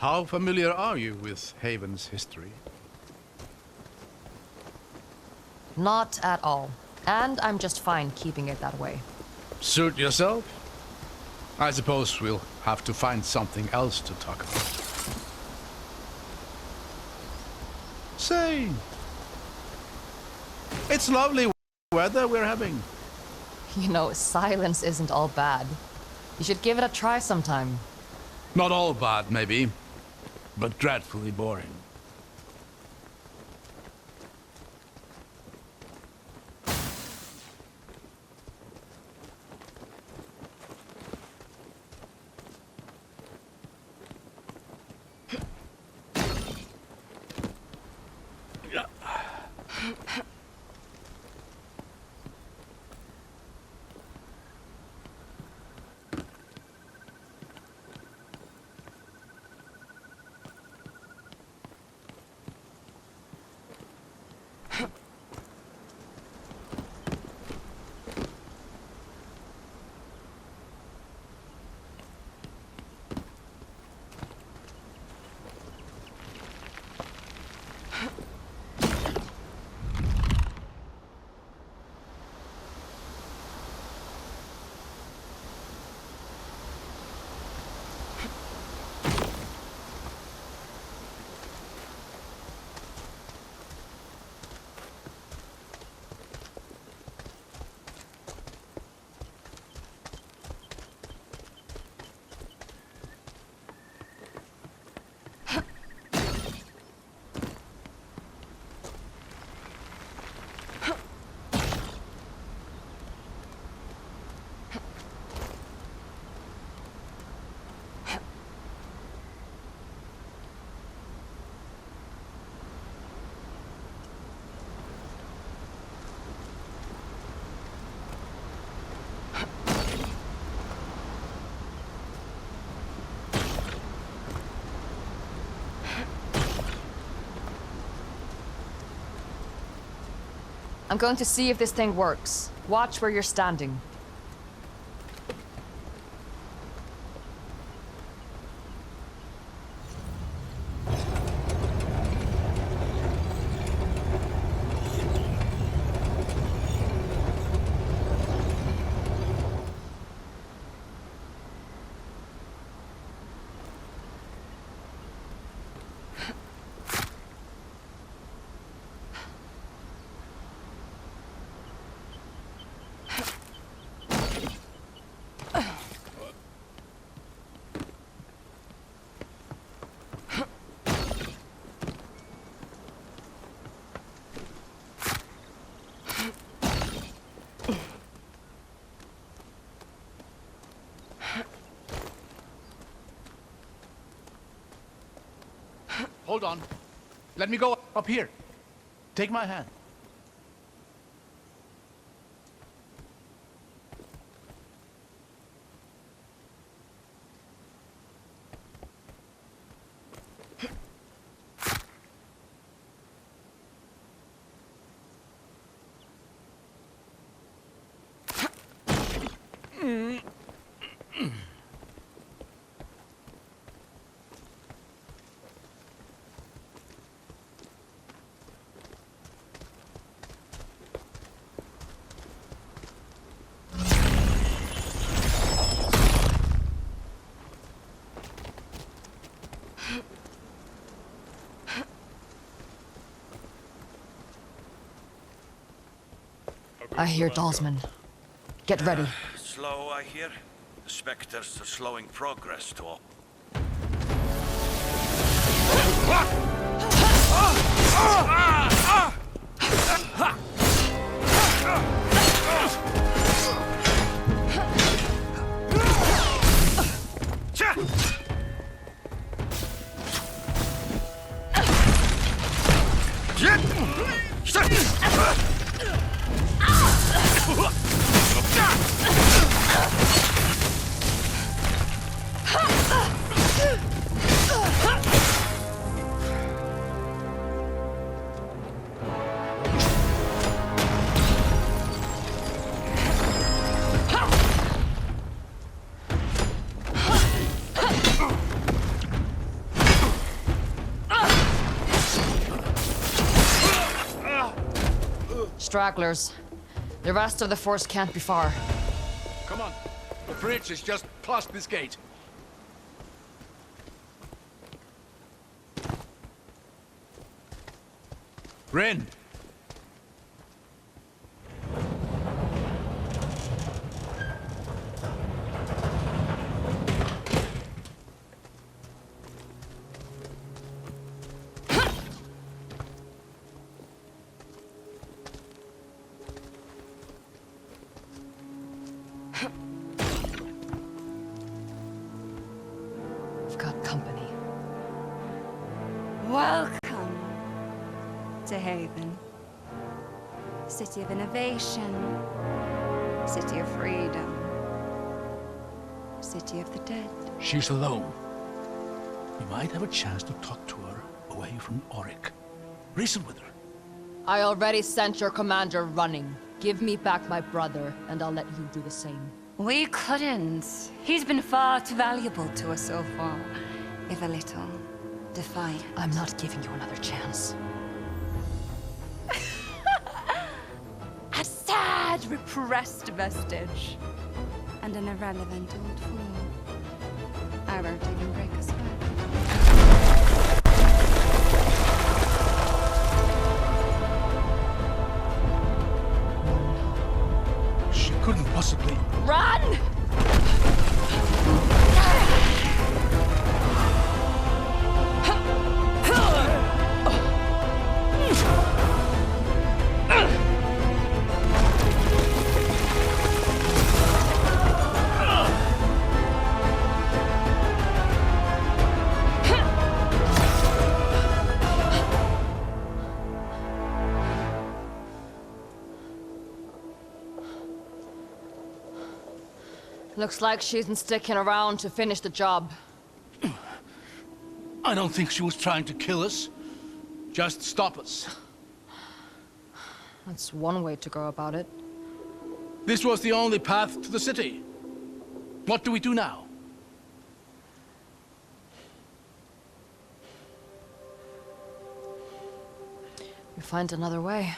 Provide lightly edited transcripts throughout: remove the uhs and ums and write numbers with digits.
How familiar are you with Haven's history? Not at all. And I'm just fine keeping it that way. Suit yourself. I suppose we'll have to find something else to talk about. Say, it's lovely weather we're having. You know, silence isn't all bad. You should give it a try sometime. Not all bad, maybe, but dreadfully boring. I'm going to see if this thing works. Watch where you're standing. Hold on. Let me go up here. Take my hand. I hear Dalsman. Get ready. Slow, I hear. The specters are slowing progress to all. stragglers. The rest of the force can't be far. Come on. The bridge is just past this gate. Ren! We've got company. Welcome to Haven. City of innovation. City of freedom. City of the dead. She's alone. You might have a chance to talk to her away from Auric. Reason with her. I already sent your commander running. Give me back my brother, and I'll let you do the same. We couldn't. He's been far too valuable to us so far. If a little defiant. I'm not giving you another chance. A sad, repressed vestige. And an irrelevant old fool. I won't even break a sweat. She couldn't possibly... Run! Looks like she isn't sticking around to finish the job. I don't think she was trying to kill us. Just stop us. That's one way to go about it. This was the only path to the city. What do we do now? We find another way.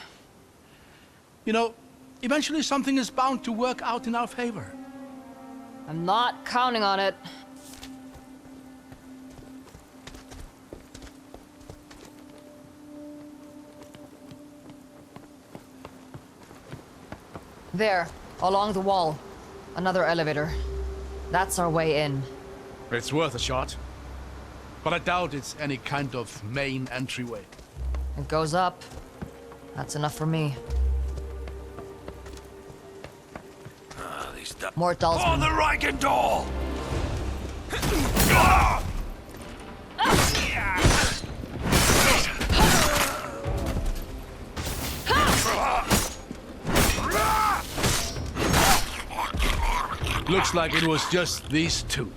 You know, eventually something is bound to work out in our favor. I'm not counting on it. There, along the wall. Another elevator. That's our way in. It's worth a shot. But I doubt it's any kind of main entryway. It goes up. That's enough for me. More dolls. On the Reichendall! Looks like it was just these two.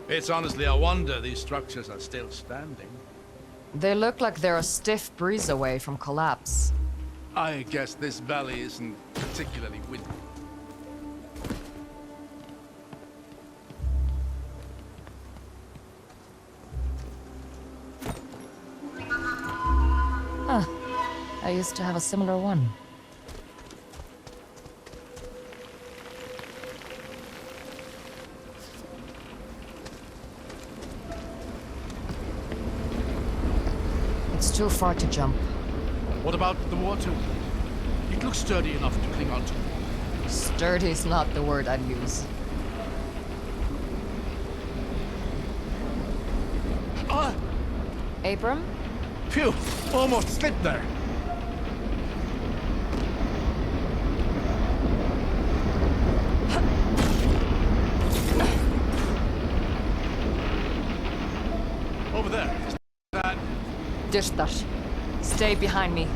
It's honestly a wonder these structures are still standing. They look like they're a stiff breeze away from collapse. I guess this valley isn't particularly windy. I used to have a similar one. too far to jump. What about the water? It looks sturdy enough to cling onto. Sturdy's not the word I'd use. Ah! Abram? Phew! Almost slipped there. Over there. That. Dish that. Stay behind me.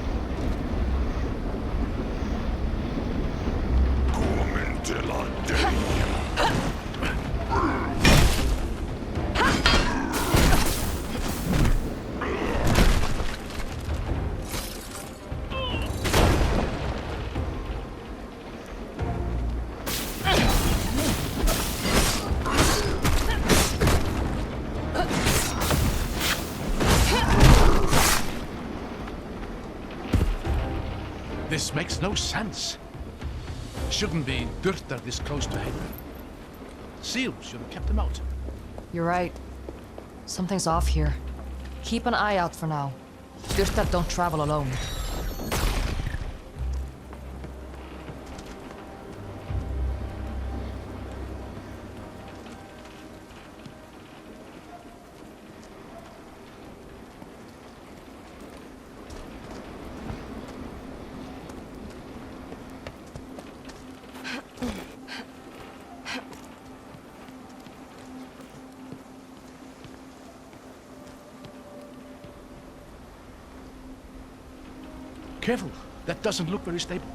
This makes no sense. Shouldn't be Durtar this close to Haven. Seals should have kept them out. You're right. Something's off here. Keep an eye out for now. Durtar don't travel alone. Careful, that doesn't look very stable.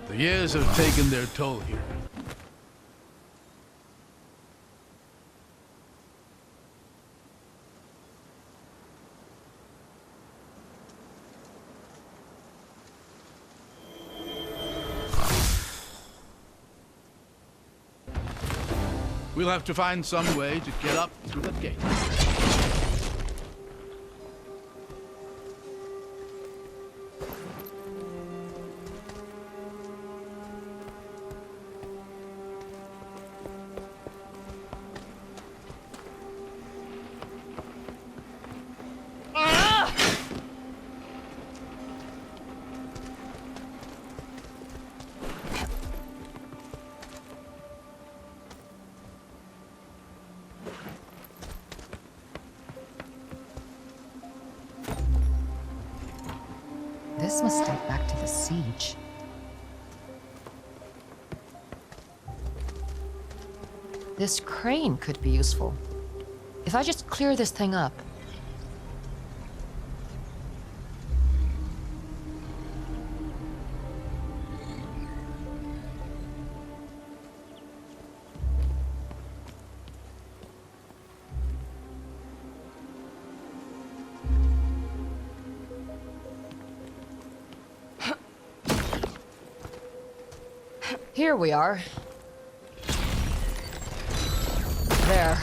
The years have taken their toll here. We'll have to find some way to get up through that gate. This must date back to the siege. This crane could be useful. If I just clear this thing up. Here we are. There.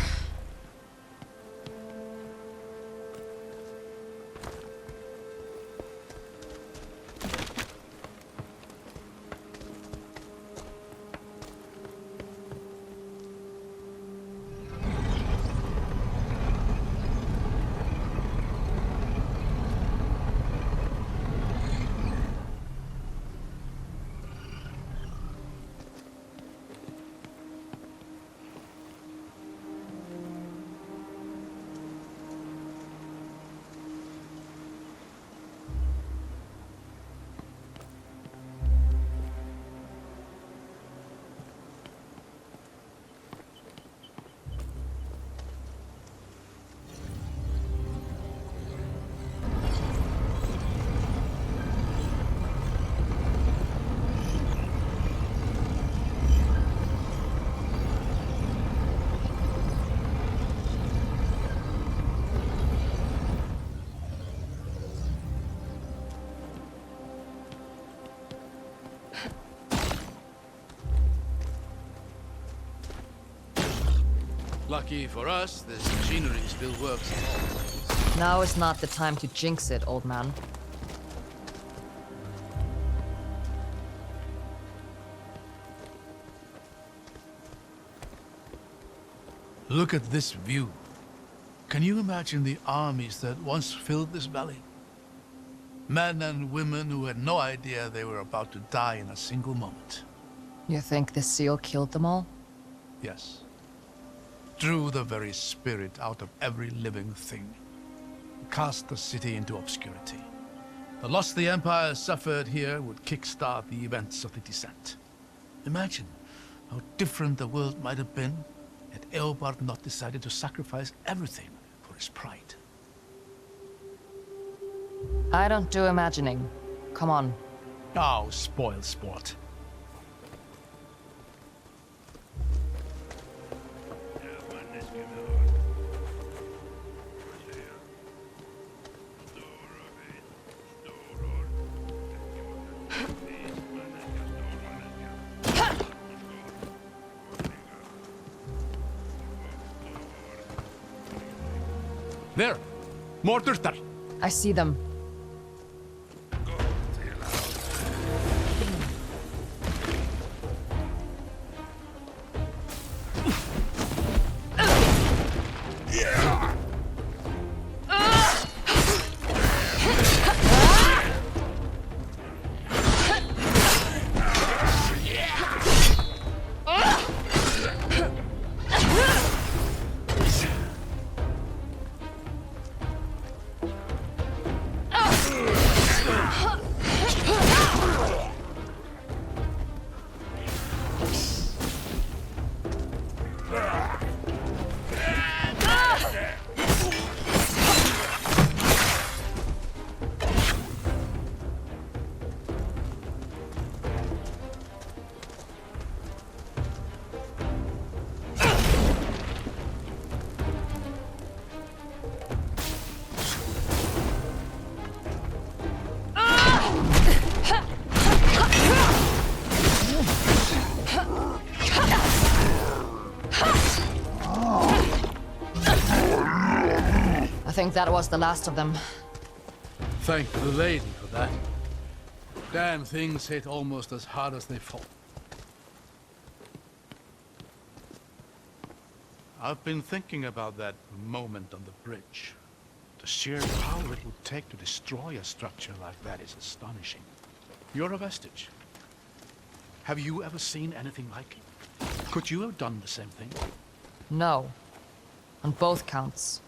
Lucky for us, this machinery still works at all. Now is not the time to jinx it, old man. Look at this view. Can you imagine the armies that once filled this valley? Men and women who had no idea they were about to die in a single moment. You think the seal killed them all? Yes. Drew the very spirit out of every living thing. Cast the city into obscurity. The loss the Empire suffered here would kickstart the events of the descent. Imagine how different the world might have been had Eobard not decided to sacrifice everything for his pride. I don't do imagining. Come on. Oh, spoil sport. There! More Durtar! I see them. I think that was the last of them. Thank the lady for that. Damn things hit almost as hard as they fall. I've been thinking about that moment on the bridge. The sheer power it would take to destroy a structure like that is astonishing. You're a vestige. Have you ever seen anything like it? Could you have done the same thing? No. On both counts.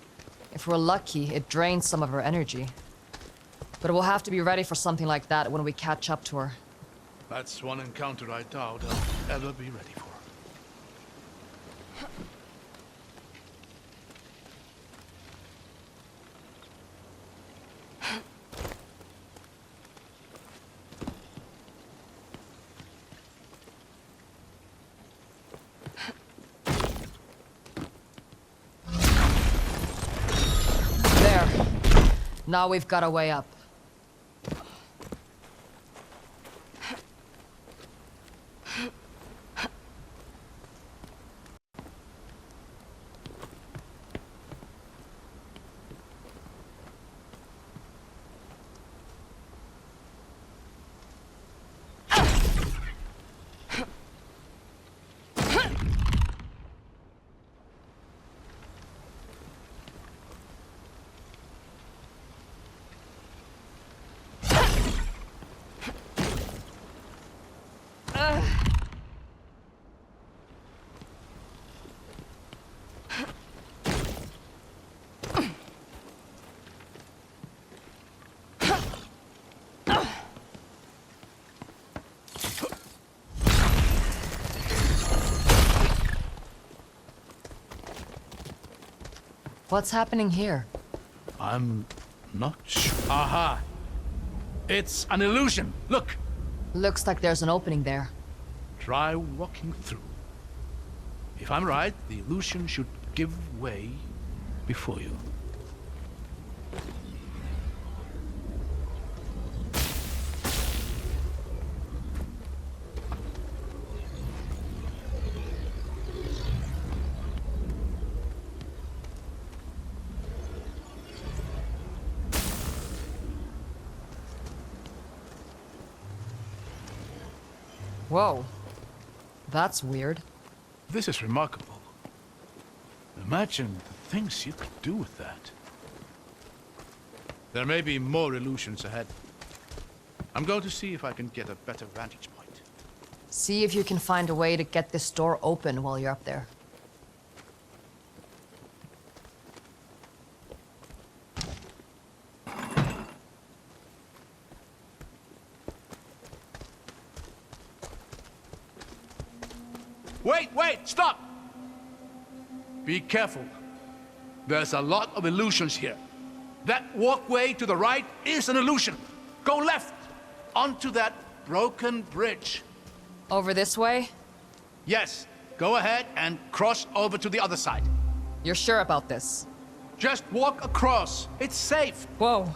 If we're lucky, it drains some of her energy. But we'll have to be ready for something like that when we catch up to her. That's one encounter I doubt I'll ever be ready for. There. Now we've got a way up. What's happening here? I'm not sure. Aha! It's an illusion! Look! Looks like there's an opening there. Try walking through. If I'm right, the illusion should give way before you. Whoa. That's weird. This is remarkable. Imagine the things you could do with that. There may be more illusions ahead. I'm going to see if I can get a better vantage point. See if you can find a way to get this door open while you're up there. Wait, stop! Be careful. There's a lot of illusions here. That walkway to the right is an illusion. Go left, onto that broken bridge. Over this way? Yes, go ahead and cross over to the other side. You're sure about this? Just walk across. It's safe. Whoa.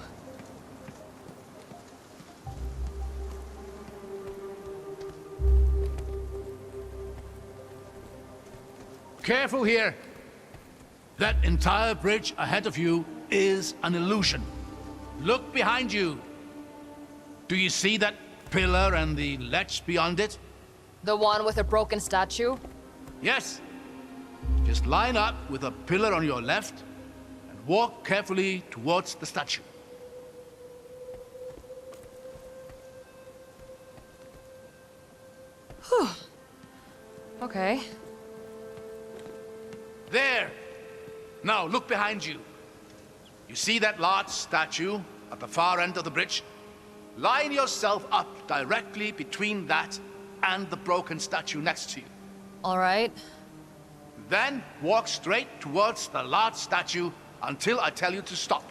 Careful here. That entire bridge ahead of you is an illusion. Look behind you. Do you see that pillar and the ledge beyond it? The one with a broken statue? Yes. Just line up with a pillar on your left and walk carefully towards the statue. Okay. There! Now look behind you. You see that large statue at the far end of the bridge? Line yourself up directly between that and the broken statue next to you. All right. Then walk straight towards the large statue until I tell you to stop.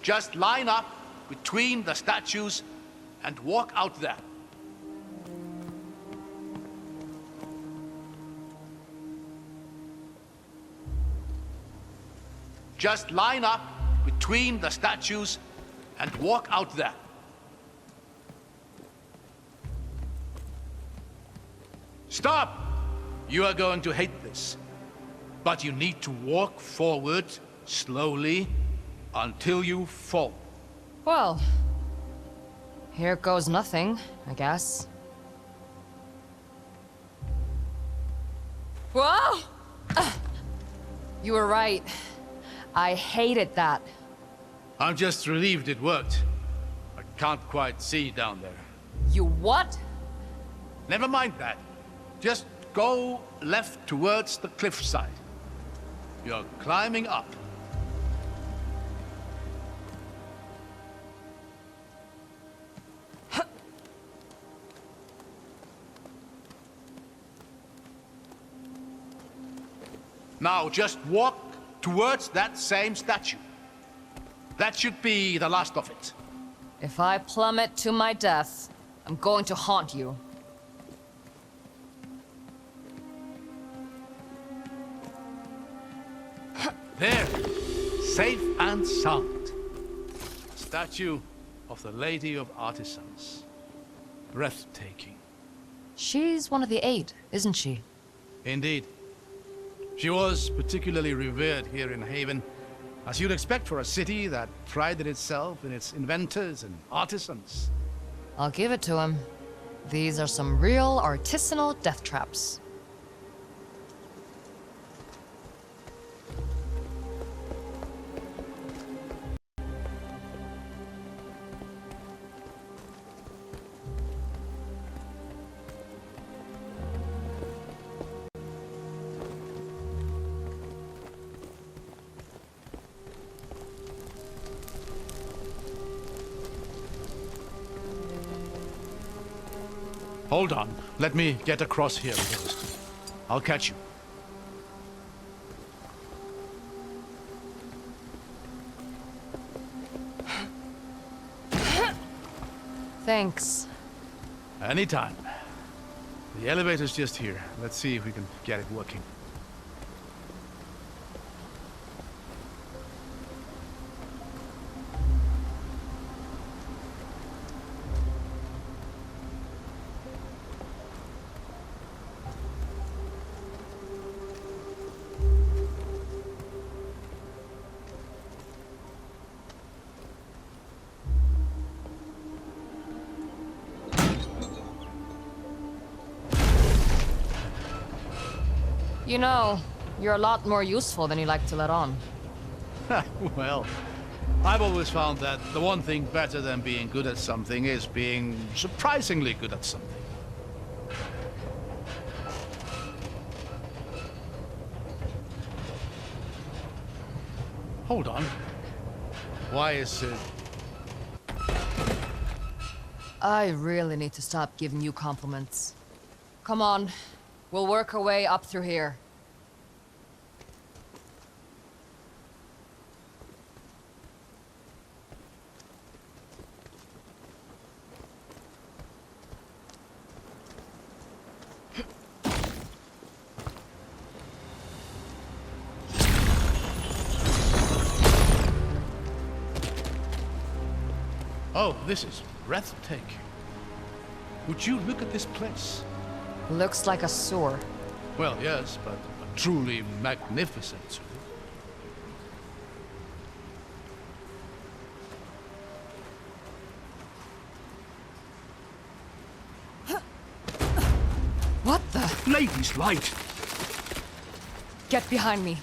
Just line up between the statues and walk out there. Just line up between the statues and walk out there. Stop! You are going to hate this. But you need to walk forward slowly until you fall. Well, here goes nothing, I guess. Whoa! You were right. I hated that. I'm just relieved it worked. I can't quite see down there. You what? Never mind that. Just go left towards the cliffside. You're climbing up. Now just walk towards that same statue. That should be the last of it. If I plummet to my death, I'm going to haunt you. There, safe and sound. Statue of the Lady of Artisans. Breathtaking. She's one of the 8, isn't she? Indeed. She was particularly revered here in Haven, as you'd expect for a city that prided itself in its inventors and artisans. I'll give it to him. These are some real artisanal death traps. Hold on. Let me get across here first. I'll catch you. Thanks. Anytime. The elevator's just here. Let's see if we can get it working. You know, you're a lot more useful than you like to let on. Well, I've always found that the one thing better than being good at something is being surprisingly good at something. Hold on. Why is it... I really need to stop giving you compliments. Come on, we'll work our way up through here. Oh, this is breathtaking. Would you look at this place? Looks like a sewer. Well, yes, but a truly magnificent zoo. What the? Ladies' light! Get behind me.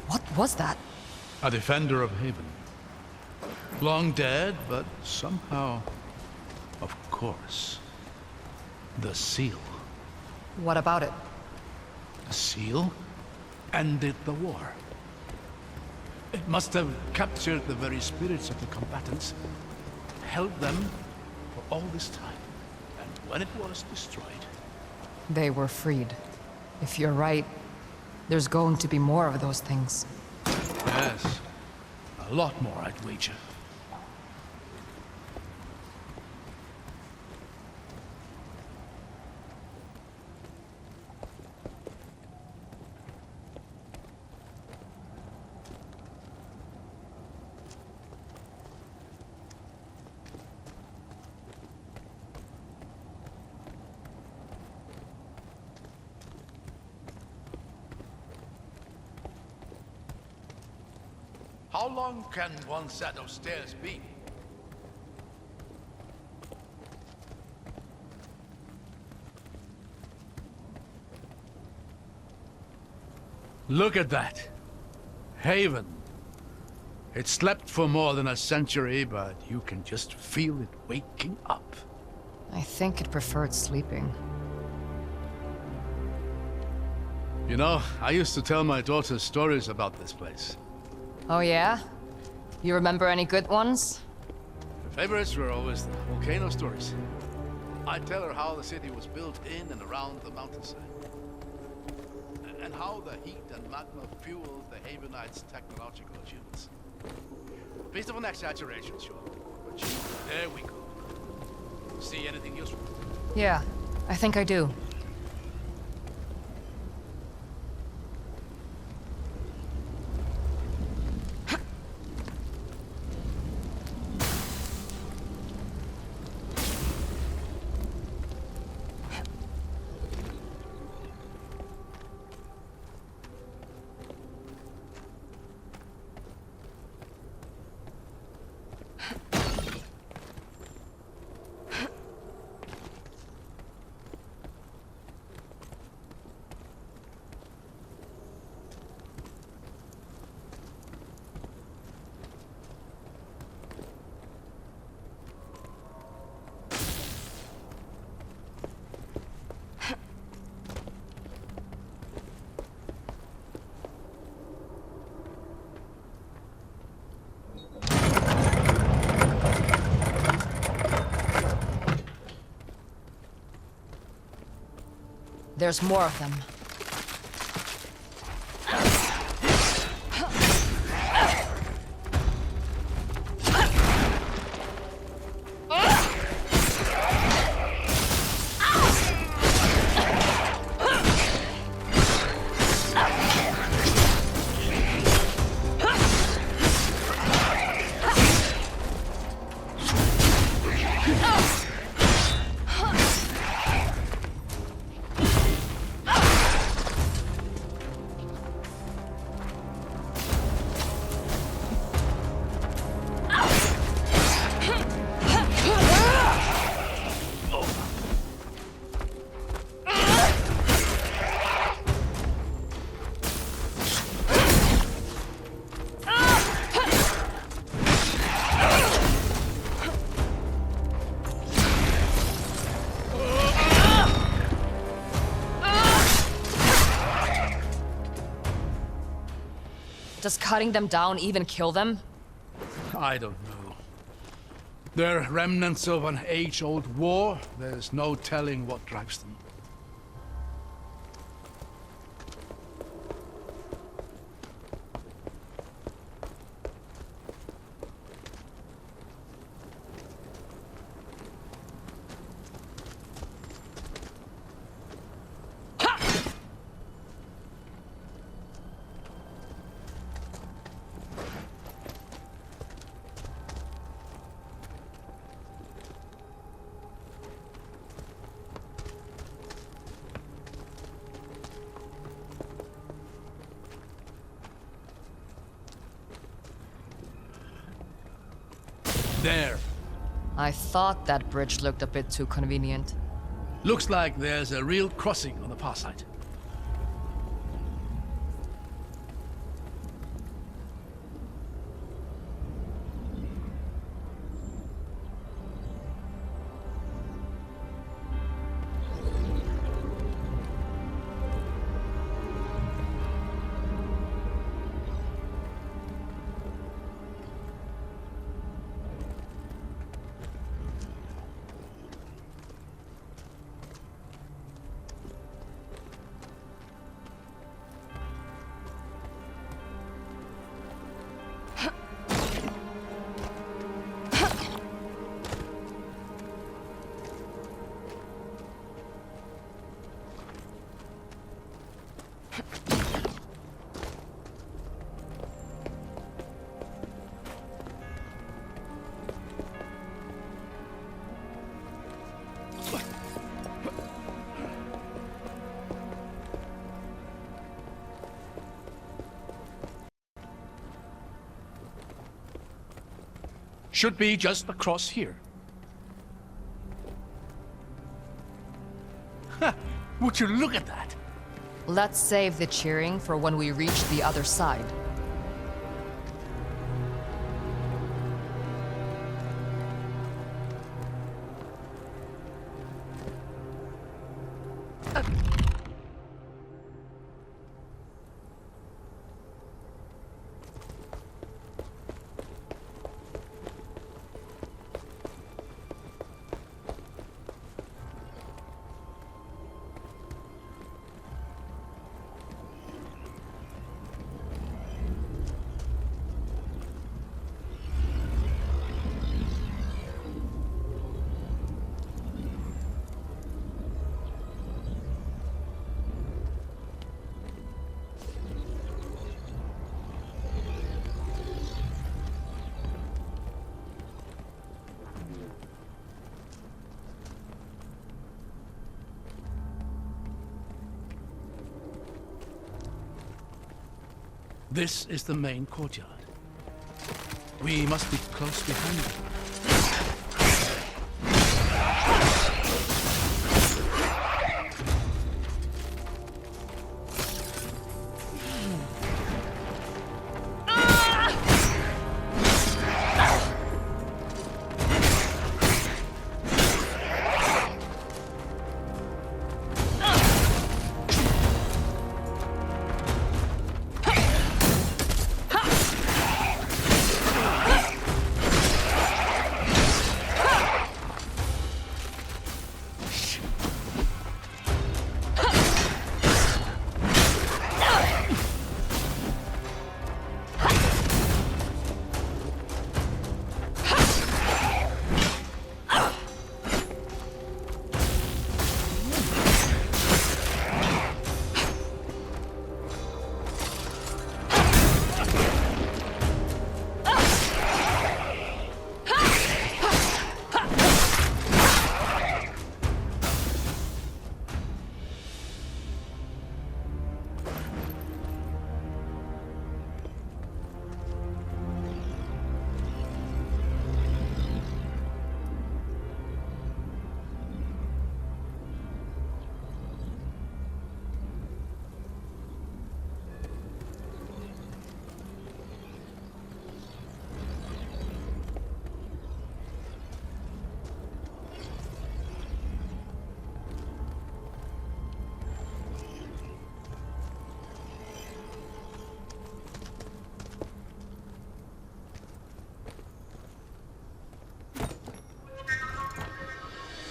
What was that? A defender of Haven. Long dead, but somehow, of course, the seal. What about it? The seal ended the war. It must have captured the very spirits of the combatants, held them for all this time, and when it was destroyed... They were freed. If you're right, there's going to be more of those things. Yes, a lot more, I'd wager. How long can one set of stairs be? Look at that. Haven. It slept for more than a century, but you can just feel it waking up. I think it preferred sleeping. You know, I used to tell my daughters stories about this place. Oh yeah? You remember any good ones? Her favorites were always the volcano stories. I'd tell her how the city was built in and around the mountainside. And how the heat and magma fueled the Havenites' technological achievements. A bit of an exaggeration, sure. But there we go. See anything useful? Yeah, I think I do. There's more of them. Does cutting them down even kill them? I don't know. They're remnants of an age-old war. There's no telling what drives them. There. I thought that bridge looked a bit too convenient. Looks like there's a real crossing on the far side. Should be just across here. Would you look at that? Let's save the cheering for when we reach the other side. This is the main courtyard. We must be close behind it.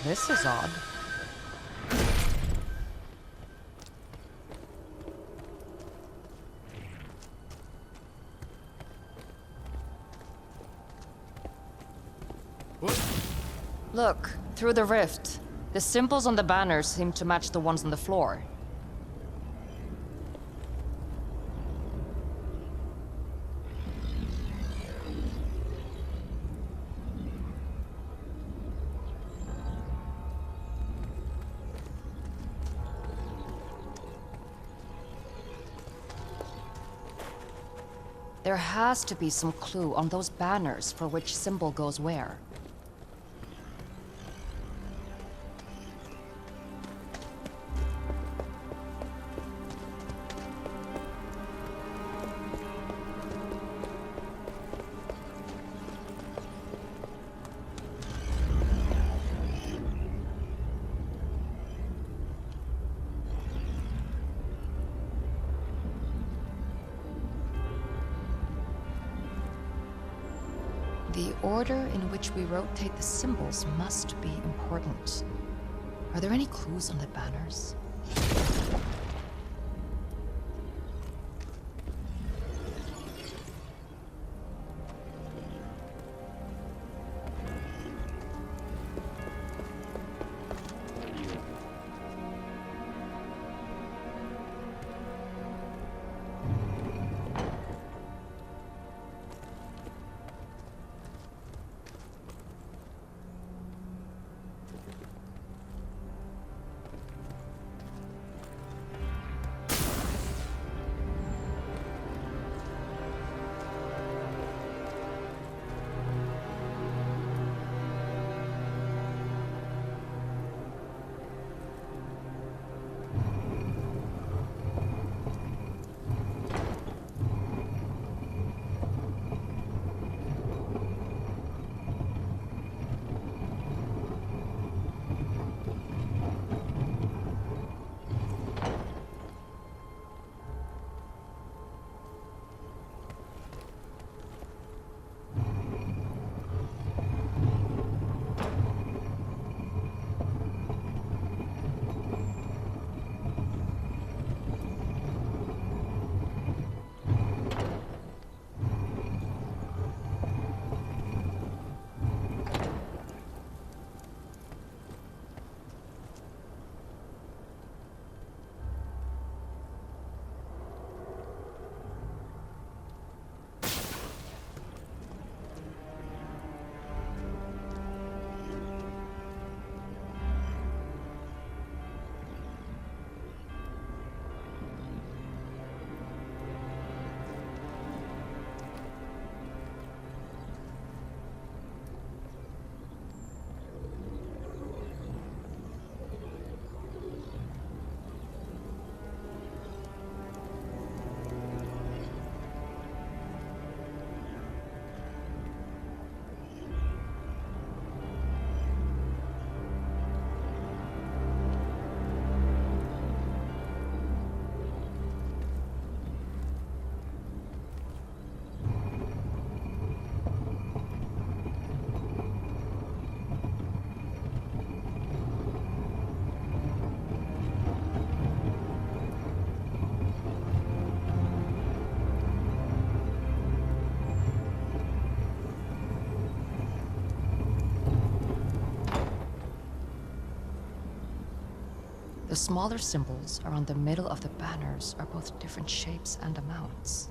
This is odd. Look, through the rift. The symbols on the banners seem to match the ones on the floor. There has to be some clue on those banners for which symbol goes where. The order in which we rotate the symbols must be important. Are there any clues on the banners? The smaller symbols around the middle of the banners are both different shapes and amounts.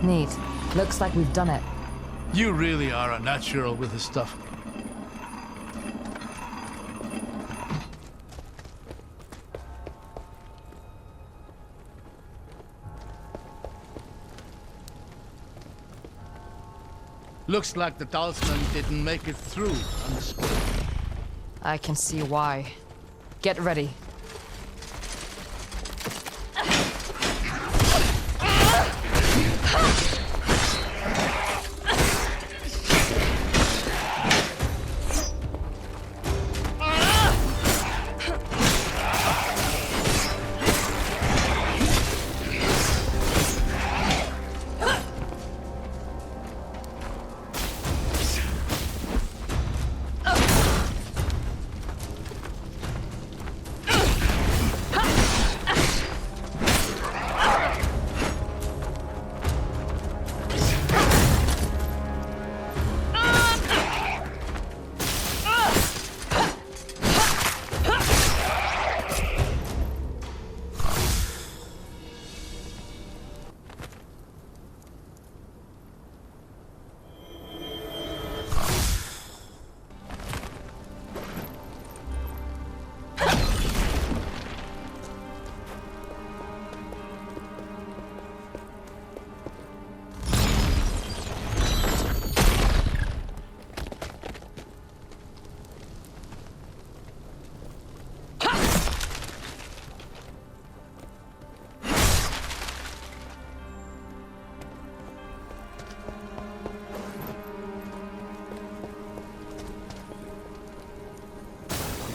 Neat. Looks like we've done it. You really are a natural with this stuff. Looks like the talisman didn't make it through unscathed. I can see why. Get ready.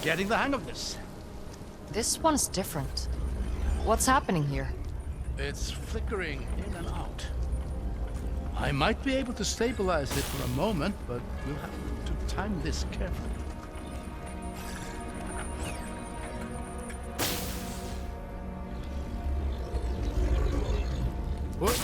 Getting the hang of this. This one's different. What's happening here? It's flickering in and out. I might be able to stabilize it for a moment, but we'll have to time this carefully. What?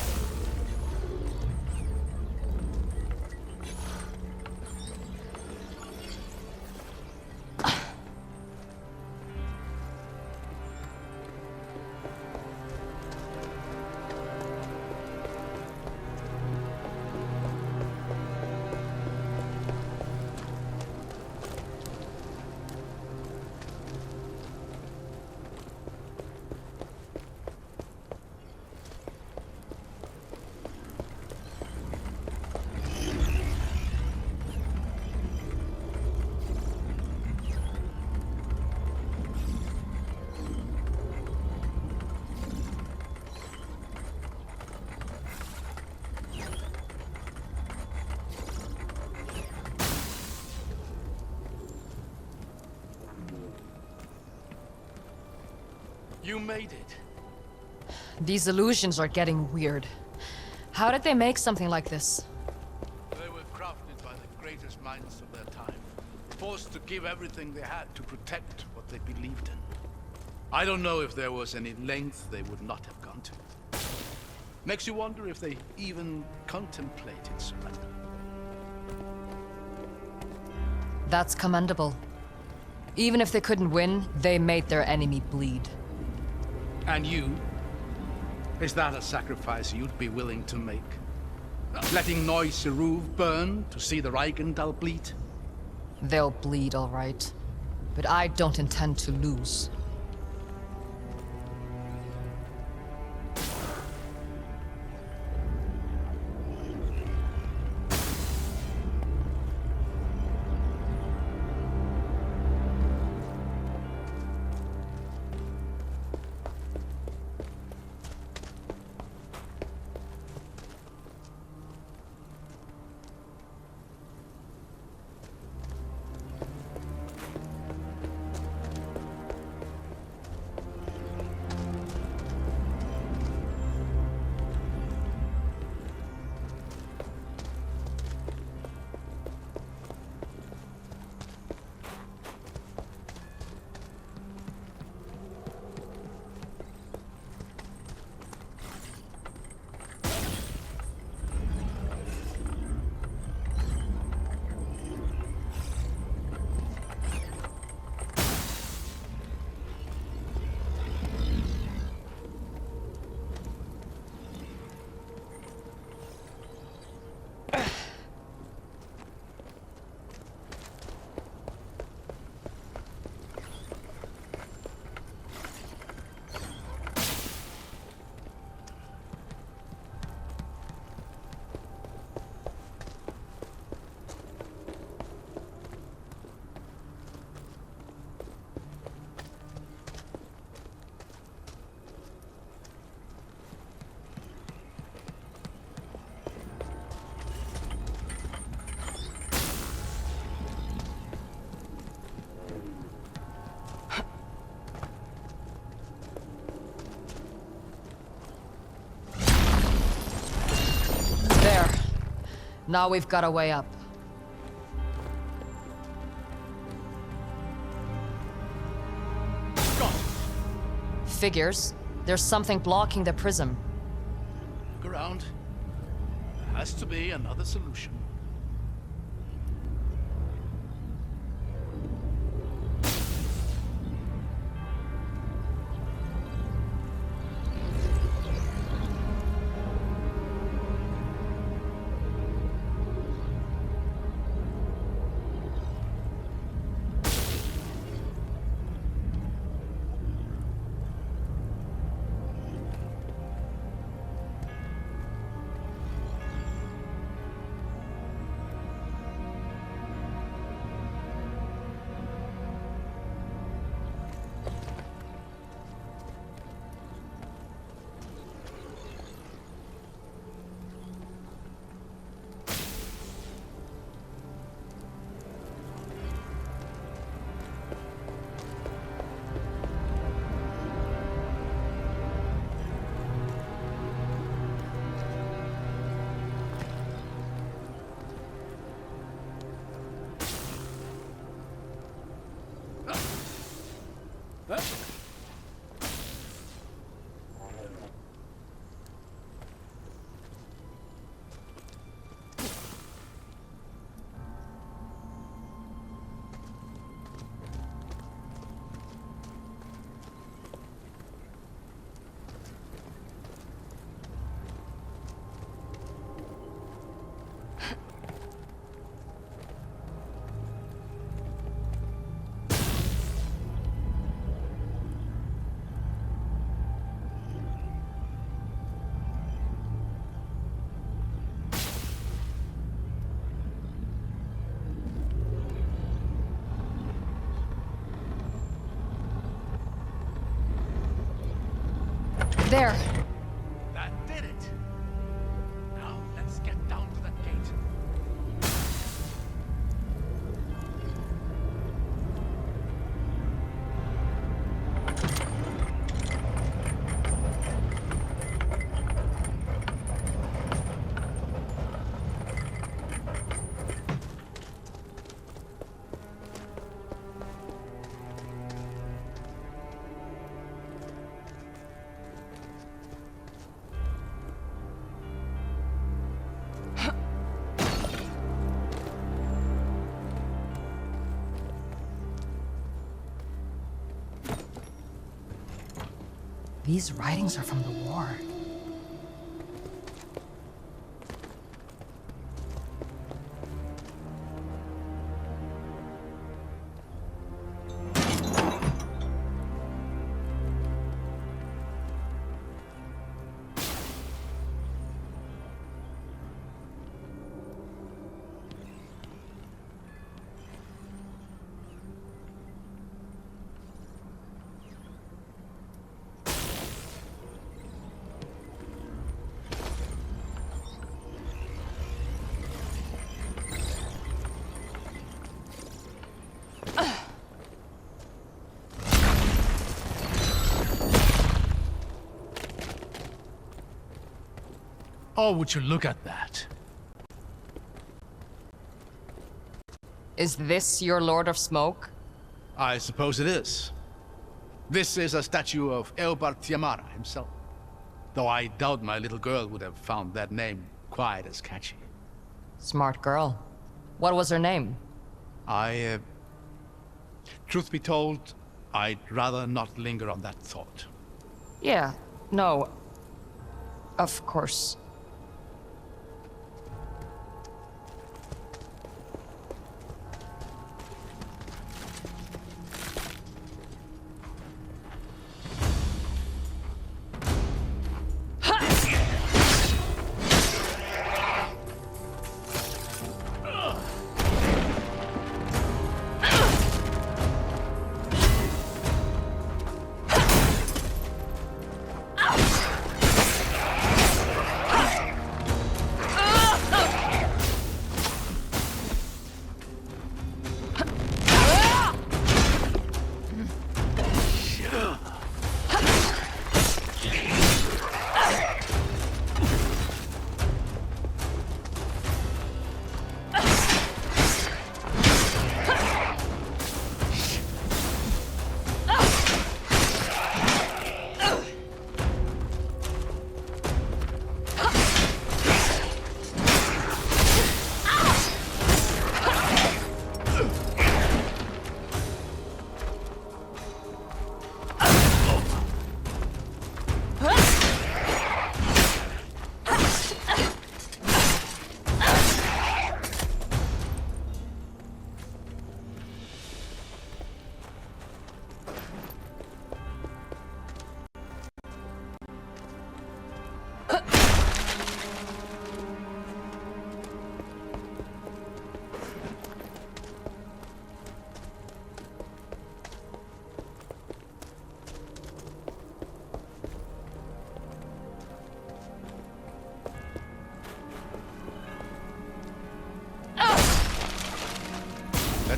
You made it. These illusions are getting weird. How did they make something like this? They were crafted by the greatest minds of their time, forced to give everything they had to protect what they believed in. I don't know if there was any length they would not have gone to. Makes you wonder if they even contemplated surrender. That's commendable. Even if they couldn't win, they made their enemy bleed. And you? Is that a sacrifice you'd be willing to make? Letting Neuseruv burn to see the Reichenthal bleed? They'll bleed, all right. But I don't intend to lose. Now we've got a way up. Got it. Figures. There's something blocking the prism. Look around. There has to be another solution. There. That did it. Now let's get down to that gate. These writings are from the war. Oh, would you look at that? Is this your Lord of Smoke? I suppose it is. This is a statue of Eobard Tiamara himself. Though I doubt my little girl would have found that name quite as catchy. Smart girl. What was her name? Truth be told, I'd rather not linger on that thought. Yeah, no. Of course.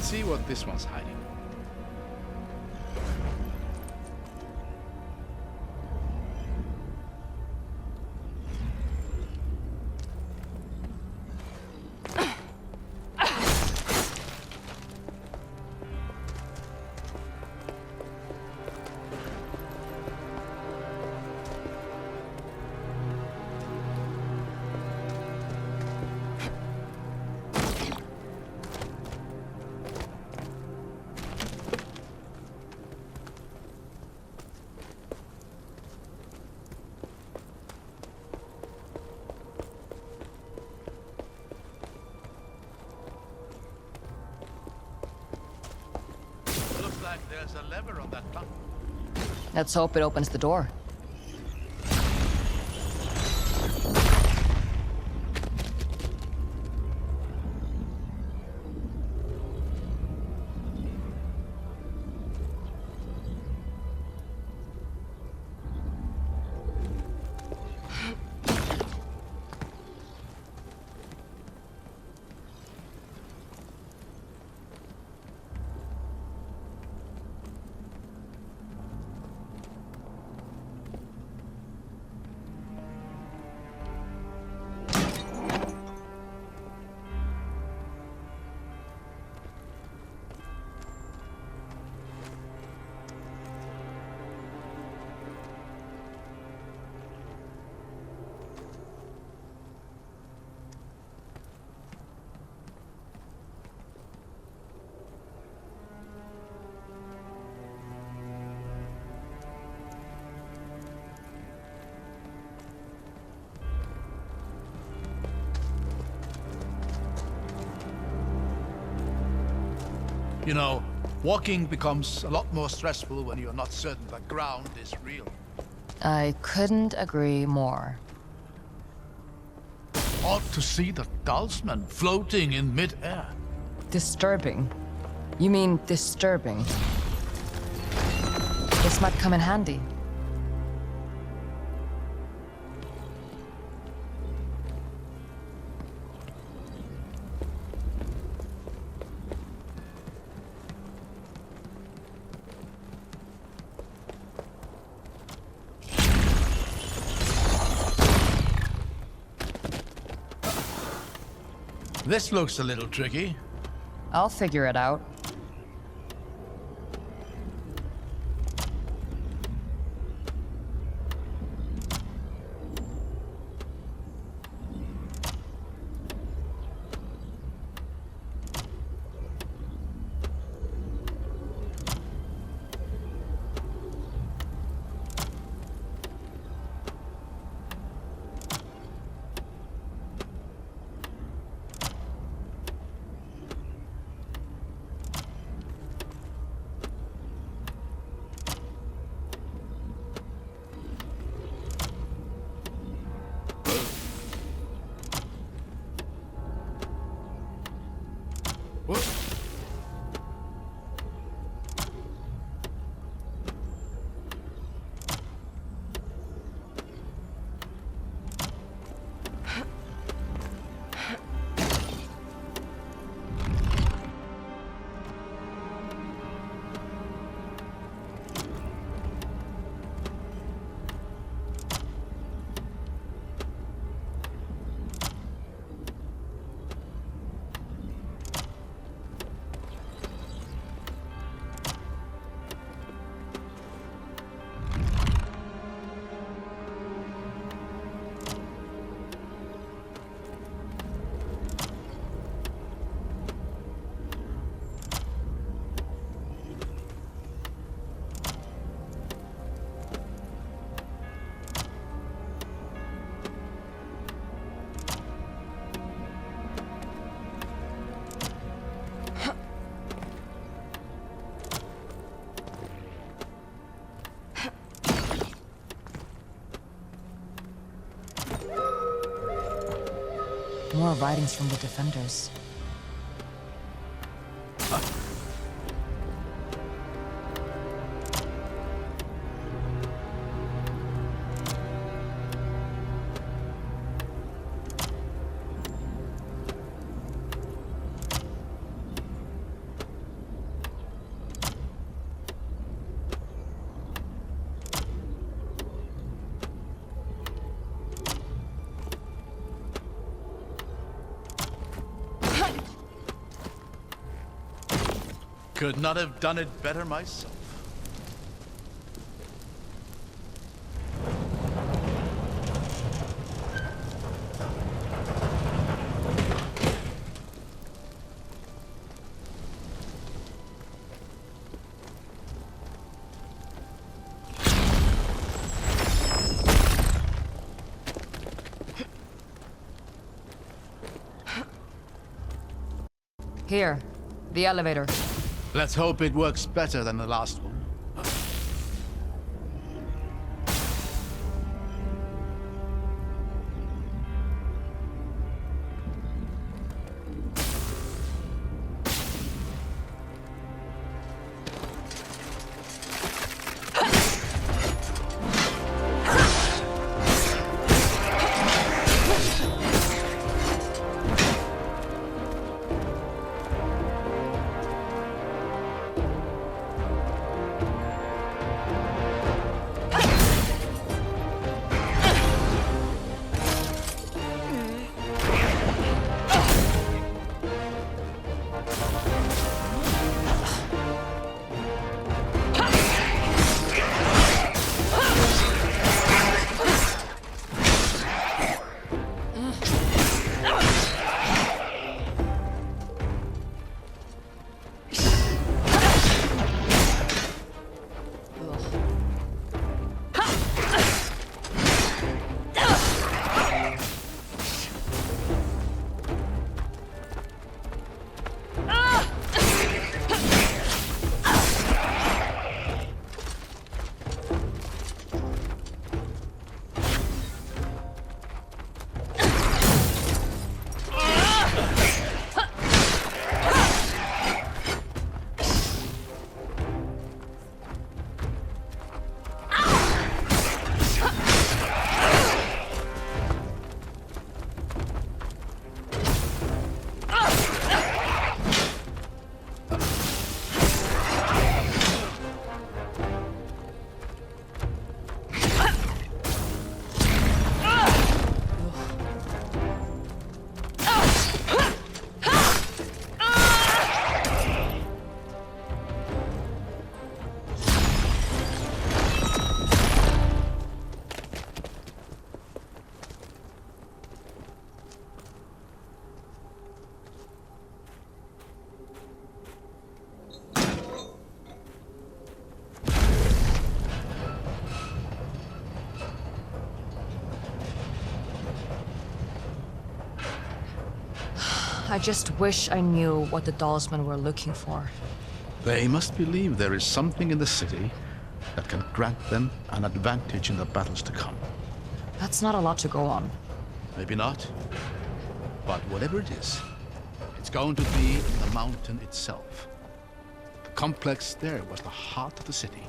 see what this one's hiding. Looks like there's a lever on that button. Let's hope it opens the door. You know, walking becomes a lot more stressful when you're not certain the ground is real. I couldn't agree more. Ought to see the talisman floating in mid-air. Disturbing. You mean disturbing. This might come in handy. This looks a little tricky. I'll figure it out. More writings from the defenders. Could not have done it better myself. Here, the elevator. Let's hope it works better than the last one. I just wish I knew what the Dalsmen were looking for. They must believe there is something in the city that can grant them an advantage in the battles to come. That's not a lot to go on. Maybe not. But whatever it is, it's going to be in the mountain itself. The complex there was the heart of the city.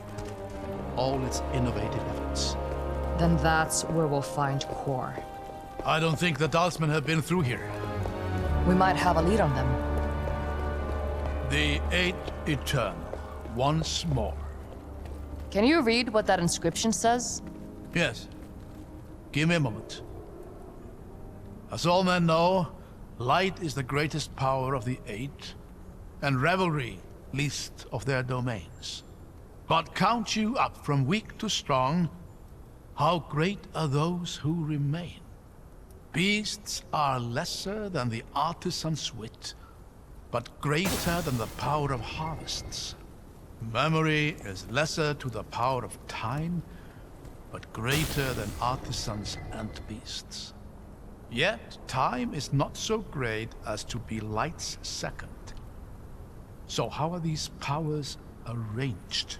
All its innovative efforts. Then that's where we'll find core. I don't think the Dalsmen have been through here. We might have a lead on them. The Eight Eternal, once more. Can you read what that inscription says? Yes. Give me a moment. As all men know, light is the greatest power of the Eight, and revelry least of their domains. But count you up from weak to strong, how great are those who remain. Beasts are lesser than the artisan's wit, but greater than the power of harvests. Memory is lesser to the power of time, but greater than artisans and beasts. Yet time is not so great as to be light's second. So how are these powers arranged?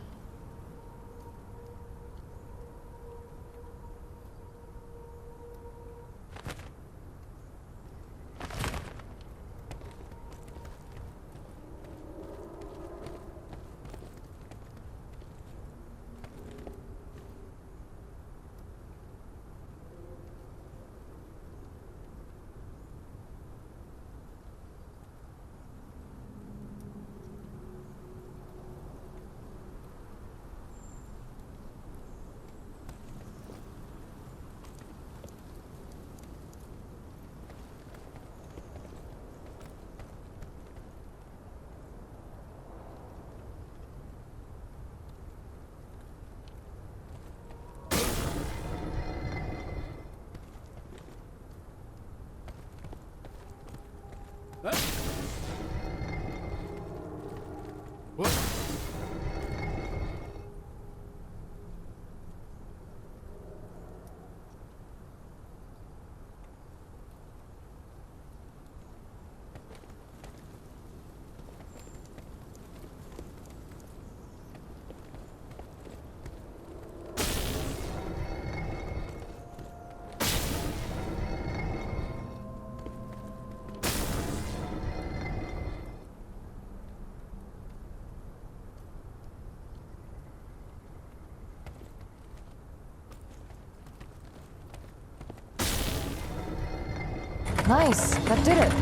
Nice, that did it.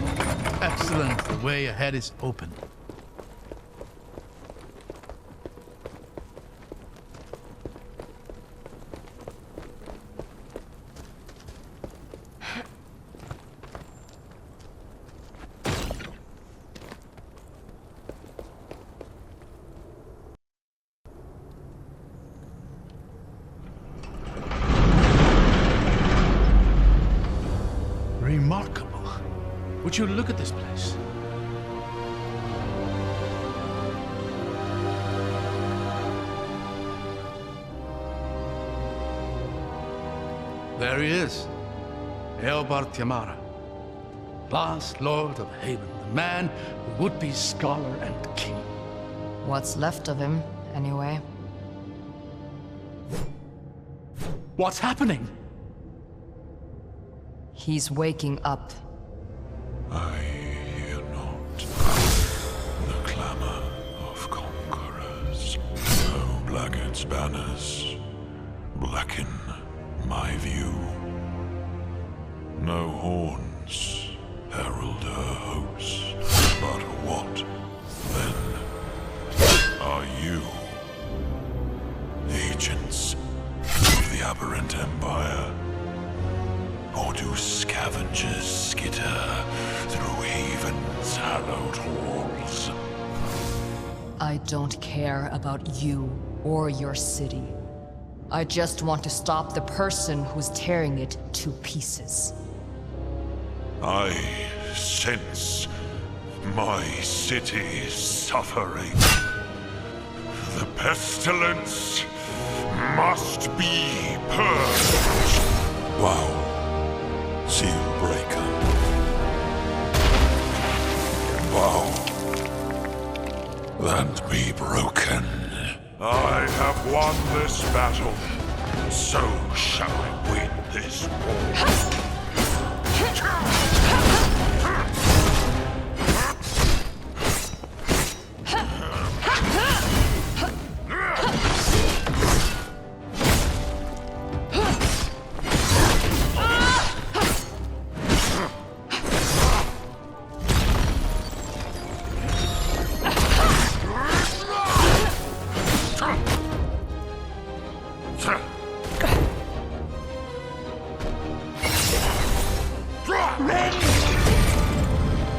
Excellent. The way ahead is open. Remarkable. Would you look at this place? There he is, Eobard Tiamara, last Lord of Haven, the man who would be scholar and king. What's left of him, anyway? What's happening? He's waking up. I hear not the clamor of conquerors. No blackguard's banners blacken my view. No horns herald her host. But what, then, are you? Agents of the aberrant empire? Or do scavengers skitter through Haven's hallowed halls? I don't care about you or your city. I just want to stop the person who's tearing it to pieces. I sense my city suffering. The pestilence must be purged. Wow. Seal breaker. Wow. Land be broken. I have won this battle. So shall I win this war.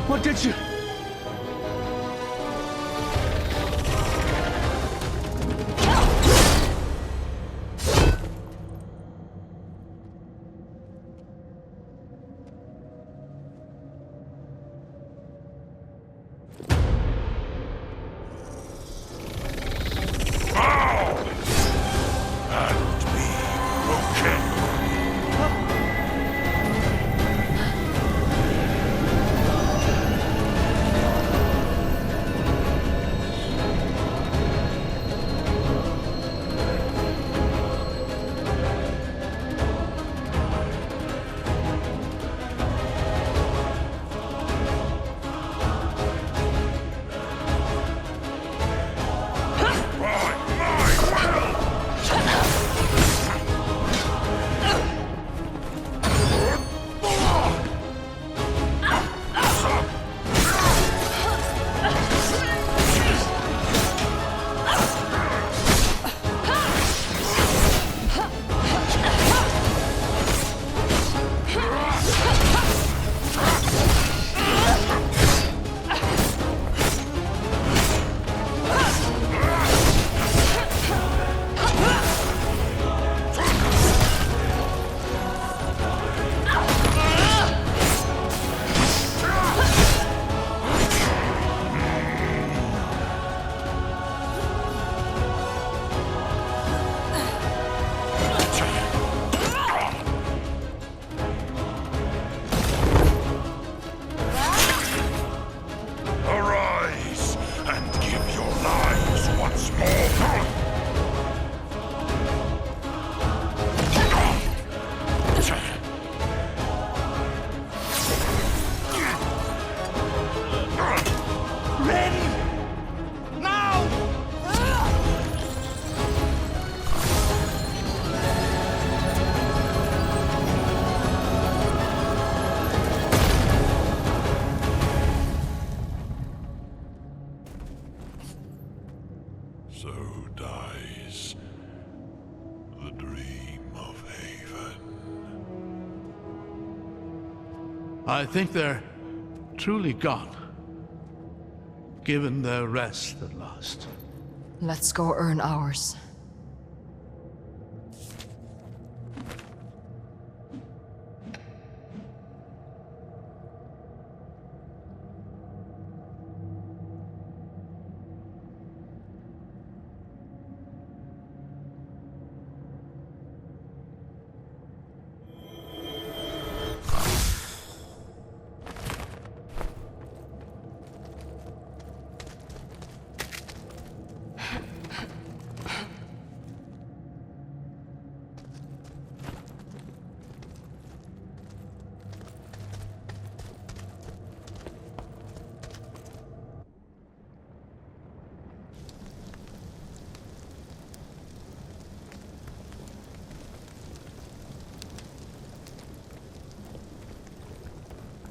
What did you... I think they're truly gone, given their rest at last. Let's go earn ours.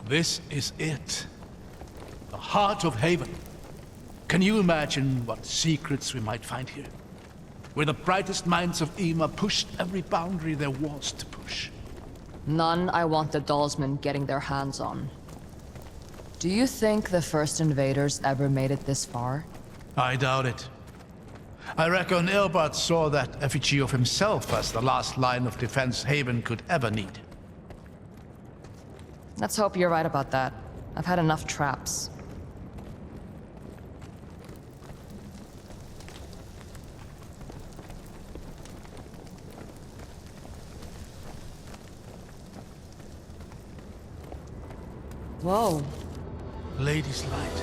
This is it. The heart of Haven. Can you imagine what secrets we might find here? Where the brightest minds of Ema pushed every boundary there was to push. None I want the Dollsmen getting their hands on. Do you think the first invaders ever made it this far? I doubt it. I reckon Ilbert saw that effigy of himself as the last line of defense Haven could ever need. Let's hope you're right about that. I've had enough traps. Whoa. Lady's light.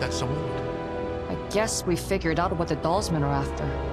That's a word. I guess we figured out what the Dollsmen are after.